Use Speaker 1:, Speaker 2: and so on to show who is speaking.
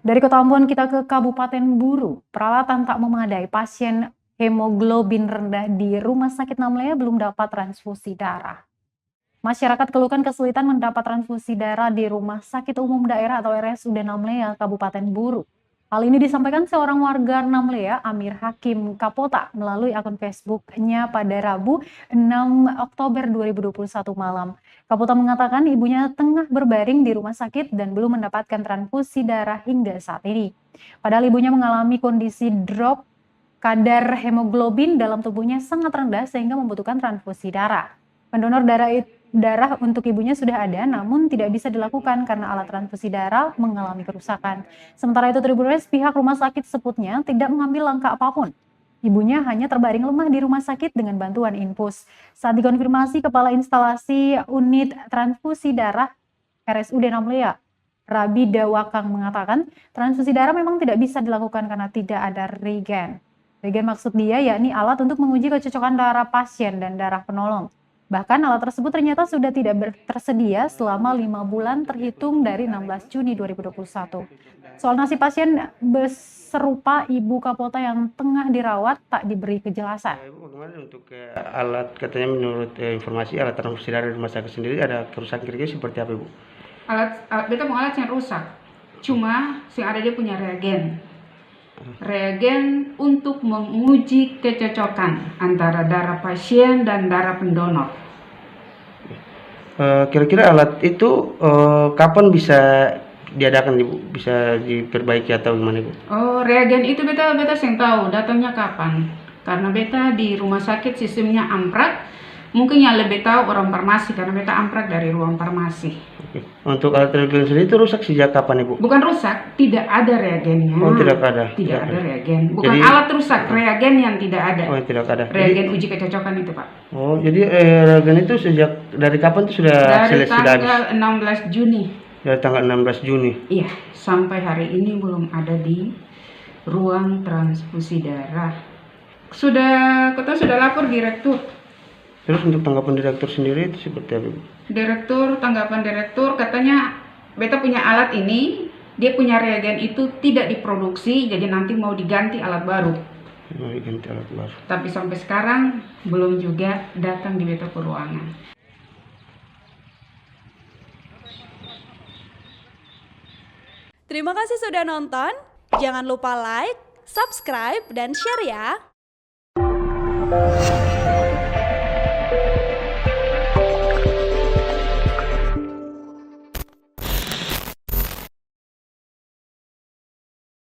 Speaker 1: Dari Kota Ambon kita ke Kabupaten Buru. Peralatan tak memadai, pasien hemoglobin rendah di Rumah Sakit Namlea belum dapat transfusi darah. Masyarakat keluhkan kesulitan mendapat transfusi darah di Rumah Sakit Umum Daerah atau RSUD Namlea, Kabupaten Buru. Hal ini disampaikan seorang warga Namlea, Amir Hakim Kapota, melalui akun Facebooknya pada Rabu 6 Oktober 2021 malam. Kapota mengatakan ibunya tengah berbaring di rumah sakit dan belum mendapatkan transfusi darah hingga saat ini. Padahal ibunya mengalami kondisi drop, kadar hemoglobin dalam tubuhnya sangat rendah sehingga membutuhkan transfusi darah. Pendonor darah untuk ibunya sudah ada, namun tidak bisa dilakukan karena alat transfusi darah mengalami kerusakan. Sementara itu Tribunnews, pihak rumah sakit sebutnya tidak mengambil langkah apapun. Ibunya hanya terbaring lemah di rumah sakit dengan bantuan infus. Saat dikonfirmasi Kepala Instalasi Unit Transfusi Darah RSUD Namlea, Rabi Dawakang mengatakan transfusi darah memang tidak bisa dilakukan karena tidak ada regen. Regen maksud dia yakni alat untuk menguji kecocokan darah pasien dan darah penolong. Bahkan alat tersebut ternyata sudah tidak tersedia selama 5 bulan terhitung dari 16 Juni 2021. Soal nasib pasien serupa Ibu Kapota yang tengah dirawat tak diberi kejelasan.
Speaker 2: Bagaimana untuk alat, katanya menurut informasi alat transfusi darah di rumah sakit sendiri ada kerusakan kira-kira seperti apa, Bu?
Speaker 3: Alat beta mau alat yang rusak, cuma yang ada dia punya reagen untuk menguji kecocokan antara darah pasien dan darah pendonor.
Speaker 2: Kira-kira alat itu kapan bisa diadakan, Ibu? Bisa diperbaiki atau gimana, Bu?
Speaker 3: Oh, reagen itu beta seng tahu datangnya kapan. Karena beta di rumah sakit sistemnya amprak. Mungkin yang lebih tahu orang farmasi karena beta amprak dari ruang farmasi.
Speaker 2: Oke. Untuk alat reagen sendiri itu rusak sejak kapan, Ibu?
Speaker 3: Bukan rusak, tidak ada reagennya.
Speaker 2: Oh, tidak ada.
Speaker 3: Tidak ada reagen. Bukan jadi, alat rusak, reagen yang tidak ada.
Speaker 2: Oh, tidak ada.
Speaker 3: Reagen uji kecocokan itu, Pak.
Speaker 2: Oh, jadi reagen itu sejak dari kapan itu sudah
Speaker 3: dari
Speaker 2: selesai?
Speaker 3: Dari tanggal 16 Juni.
Speaker 2: Dari tanggal 16 Juni.
Speaker 3: Iya, sampai hari ini belum ada di ruang transfusi darah. Kita sudah lapor direktur.
Speaker 2: Terus untuk tanggapan direktur sendiri itu seperti apa, Bu?
Speaker 3: Tanggapan direktur katanya beta punya alat ini, dia punya reagen itu tidak diproduksi, jadi nanti mau diganti alat baru.
Speaker 2: Mau diganti alat baru.
Speaker 3: Tapi sampai sekarang belum juga datang di beta ke ruangan.
Speaker 4: Terima kasih sudah nonton. Jangan lupa like, subscribe, dan share ya.